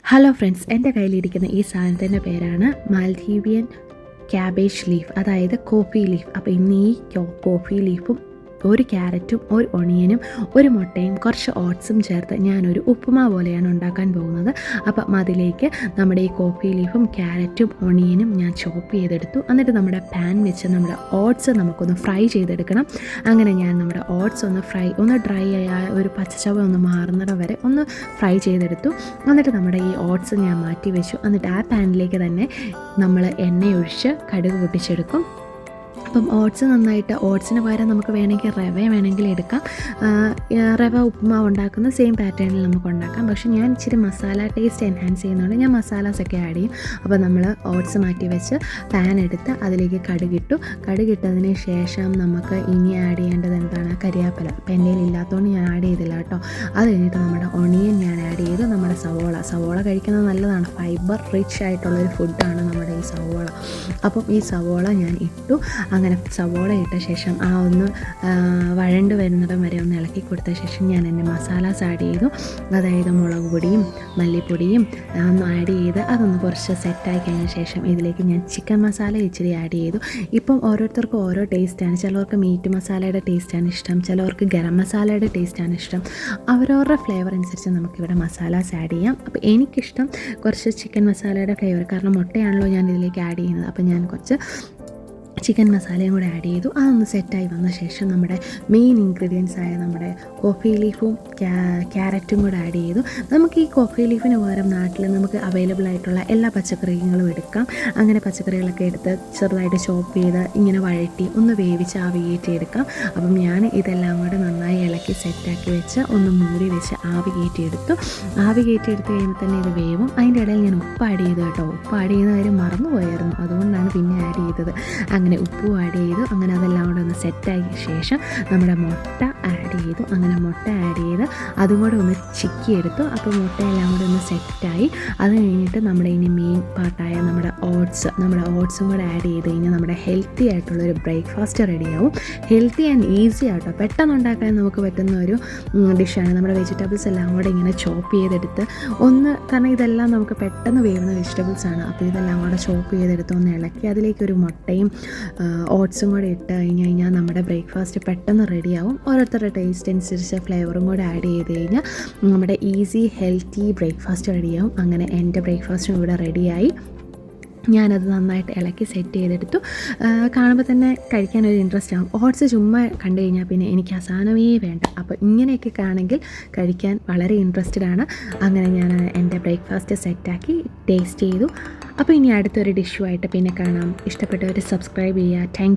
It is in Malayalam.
ഹലോ ഫ്രണ്ട്സ്, എൻ്റെ കയ്യിലിരിക്കുന്ന ഈ സാധനത്തിൻ്റെ പേരാണ് മാൽഡീവിയൻ ക്യാബേജ് ലീഫ്, അതായത് കോഫി ലീഫ്. അപ്പോൾ ഇന്ന് ഈ കോഫി ലീഫും ഒരു ക്യാരറ്റും ഒരു ഒണിയനും ഒരു മുട്ടയും കുറച്ച് ഓട്സും ചേർത്ത് ഞാനൊരു ഉപ്പുമാ പോലെയാണ് ഉണ്ടാക്കാൻ പോകുന്നത്. അപ്പം അതിലേക്ക് നമ്മുടെ ഈ കോഫി ലീഫും ക്യാരറ്റും ഒണിയനും ഞാൻ ചോപ്പ് ചെയ്തെടുത്തു. എന്നിട്ട് നമ്മുടെ പാൻ വെച്ച് നമ്മുടെ ഓട്സ് നമുക്കൊന്ന് ഫ്രൈ ചെയ്തെടുക്കണം. അങ്ങനെ ഞാൻ നമ്മുടെ ഓട്സ് ഒന്ന് ഡ്രൈ ആയ ഒരു പച്ചച്ചവ ഒന്ന് മാറുന്നിടം വരെ ഒന്ന് ഫ്രൈ ചെയ്തെടുത്തു. എന്നിട്ട് നമ്മുടെ ഈ ഓട്സ് ഞാൻ മാറ്റി വെച്ചു. എന്നിട്ട് ആ പാനിലേക്ക് തന്നെ നമ്മൾ എണ്ണയൊഴിച്ച് കടുക് പൊട്ടിച്ചെടുക്കും. അപ്പം ഓട്സിന് പകരം നമുക്ക് വേണമെങ്കിൽ എടുക്കാം. റവ ഉപ്പുമാവ് ഉണ്ടാക്കുന്ന സെയിം പാറ്റേണിൽ നമുക്ക് ഉണ്ടാക്കാം. പക്ഷേ ഞാൻ ഇച്ചിരി മസാല ടേസ്റ്റ് എൻഹാൻസ് ചെയ്യുന്നതുകൊണ്ട് ഞാൻ മസാലാസൊക്കെ ആഡ് ചെയ്യും. അപ്പോൾ നമ്മൾ ഓട്സ് മാറ്റി വെച്ച് പാൻ എടുത്ത് അതിലേക്ക് കടുകിട്ടതിന് ശേഷം നമുക്ക് ഇനി ആഡ് ചെയ്യേണ്ടത് എന്താണ്? കരിയാപ്പില. അപ്പം എൻ്റെ കയ്യിൽ ഇല്ലാത്തതുകൊണ്ട് ഞാൻ ആഡ് ചെയ്തില്ല കേട്ടോ. അത് കഴിഞ്ഞിട്ട് നമ്മുടെ ഒണിയൻ ഞാൻ ആഡ് ചെയ്തു. നമ്മുടെ സവോള കഴിക്കുന്നത് നല്ലതാണ്, ഫൈബർ റിച്ച് ആയിട്ടുള്ളൊരു ഫുഡാണ് നമ്മുടെ ഈ സവോള. അപ്പം ഈ സവോള ഞാൻ ഇട്ടു. അങ്ങനെ സവോള ഇട്ട ശേഷം ഒന്ന് വഴണ്ട് വരുന്നിടം വരെ ഒന്ന് ഇളക്കി കൊടുത്ത ശേഷം ഞാൻ എൻ്റെ മസാലാസ് ആഡ് ചെയ്തു. അതായത് മുളക് പൊടിയും മല്ലിപ്പൊടിയും ഒന്ന് ആഡ് ചെയ്ത് അതൊന്ന് കുറച്ച് സെറ്റായി കഴിഞ്ഞ ശേഷം ഇതിലേക്ക് ഞാൻ ചിക്കൻ മസാല ഇച്ചിരി ആഡ് ചെയ്തു. ഇപ്പം ഓരോരുത്തർക്കും ഓരോ ടേസ്റ്റാണ്. ചിലവർക്ക് മീറ്റ് മസാലയുടെ ടേസ്റ്റാണ് ഇഷ്ടം, ചിലവർക്ക് ഗരം മസാലയുടെ ടേസ്റ്റാണ് ഇഷ്ടം. അവരവരുടെ ഫ്ലേവർ അനുസരിച്ച് നമുക്കിവിടെ മസാലാസ് ആഡ് ചെയ്യാം. അപ്പോൾ എനിക്കിഷ്ടം കുറച്ച് ചിക്കൻ മസാലയുടെ ഫ്ലേവർ, കാരണം മുട്ടയാണല്ലോ ഞാൻ ഇതിലേക്ക് ആഡ് ചെയ്യുന്നത്. അപ്പോൾ ഞാൻ കുറച്ച് ചിക്കൻ മസാലയും കൂടെ ആഡ് ചെയ്തു. അതൊന്ന് സെറ്റായി വന്ന ശേഷം നമ്മുടെ മെയിൻ ഇൻഗ്രീഡിയൻസ് ആയ നമ്മുടെ കോഫി ലീഫും ക്യാരറ്റും കൂടെ ആഡ് ചെയ്തു. നമുക്ക് ഈ കോഫി ലീഫിന് പകരം നാട്ടിൽ നമുക്ക് അവൈലബിൾ ആയിട്ടുള്ള എല്ലാ പച്ചക്കറികളും എടുക്കാം. അങ്ങനെ പച്ചക്കറികളൊക്കെ എടുത്ത് ചെറുതായിട്ട് ചോപ്പ് ചെയ്ത് ഇങ്ങനെ വഴറ്റി ഒന്ന് വേവിച്ച് ആവി കയറ്റിയെടുക്കാം. അപ്പം ഞാൻ ഇതെല്ലാം കൂടെ നന്നായി ഇളക്കി സെറ്റാക്കി വെച്ച് ഒന്ന് മൂടി വെച്ച് ആവി കയറ്റിയെടുത്തു കഴിയുമ്പോൾ തന്നെ ഇത് വേവും. അതിൻ്റെ ഇടയിൽ ഞാൻ ഉപ്പ് ആഡ് ചെയ്തു കേട്ടോ. ഉപ്പ് ആഡ് ചെയ്യുന്ന കാര്യം മറന്നുപോയായിരുന്നു, അതുകൊണ്ടാണ് പിന്നെ ആഡ് ചെയ്തത്. അങ്ങനെ ഉപ്പും ആഡ് ചെയ്തു. അങ്ങനെ അതെല്ലാം കൂടെ ഒന്ന് സെറ്റായ ശേഷം നമ്മുടെ മുട്ട ആഡ് ചെയ്തു. അങ്ങനെ മുട്ട ആഡ് ചെയ്ത് അതും കൂടെ ഒന്ന് ചിക്കിയെടുത്തു. അപ്പോൾ മുട്ടയെല്ലാം കൂടെ ഒന്ന് സെറ്റായി. അത് കഴിഞ്ഞിട്ട് നമ്മുടെ ഇനി മെയിൻ പാർട്ടായ നമ്മുടെ ഓട്സും കൂടെ ആഡ് ചെയ്ത് കഴിഞ്ഞാൽ നമ്മുടെ ഹെൽത്തി ആയിട്ടുള്ളൊരു ബ്രേക്ക്ഫാസ്റ്റ് റെഡിയാവും. ഹെൽത്തി ആൻഡ് ഈസി ആട്ടോ, പെട്ടെന്ന് ഉണ്ടാക്കാൻ നമുക്ക് പറ്റുന്ന ഒരു ഡിഷാണ്. നമ്മുടെ വെജിറ്റബിൾസ് എല്ലാം കൂടെ ഇങ്ങനെ ചോപ്പ് ചെയ്തെടുത്ത് കാരണം ഇതെല്ലാം നമുക്ക് പെട്ടെന്ന് വേവുന്ന വെജിറ്റബിൾസാണ്. അപ്പോൾ ഇതെല്ലാം കൂടെ ചോപ്പ് ചെയ്തെടുത്ത് ഒന്ന് ഇളക്കി അതിലേക്കൊരു മുട്ടയും ഓട്സും കൂടെ ഇട്ട് കഴിഞ്ഞാൽ നമ്മുടെ ബ്രേക്ക്ഫാസ്റ്റ് പെട്ടെന്ന് റെഡിയാവും. ഓരോരുത്തരുടെ ടേസ്റ്റ് അനുസരിച്ച് ഫ്ലേവറും കൂടെ ആഡ് ചെയ്ത് കഴിഞ്ഞാൽ നമ്മുടെ ഈസി ഹെൽത്തി ബ്രേക്ക്ഫാസ്റ്റ് റെഡിയാവും. അങ്ങനെ എൻ്റെ ബ്രേക്ക്ഫാസ്റ്റും ഇവിടെ റെഡിയായി. ഞാനത് നന്നായിട്ട് ഇളക്കി സെറ്റ് ചെയ്തെടുത്തു. കാണുമ്പോൾ തന്നെ കഴിക്കാനൊരു ഇൻട്രസ്റ്റ് ആകും. ഓട്സ് ചുമ്മാ കണ്ടു കഴിഞ്ഞാൽ പിന്നെ എനിക്ക് ആ സാധനമേ വേണ്ട. അപ്പോൾ ഇങ്ങനെയൊക്കെ ആണെങ്കിൽ കഴിക്കാൻ വളരെ ഇൻട്രസ്റ്റഡ് ആണ്. അങ്ങനെ ഞാൻ എൻ്റെ ബ്രേക്ക്ഫാസ്റ്റ് സെറ്റാക്കി ടേസ്റ്റ് ചെയ്തു. അപ്പോൾ ഇനി അടുത്തൊരു ഡിഷുമായിട്ട് പിന്നെ കാണാം. ഇഷ്ടപ്പെട്ടവർ സബ്സ്ക്രൈബ് ചെയ്യുക. Thank you.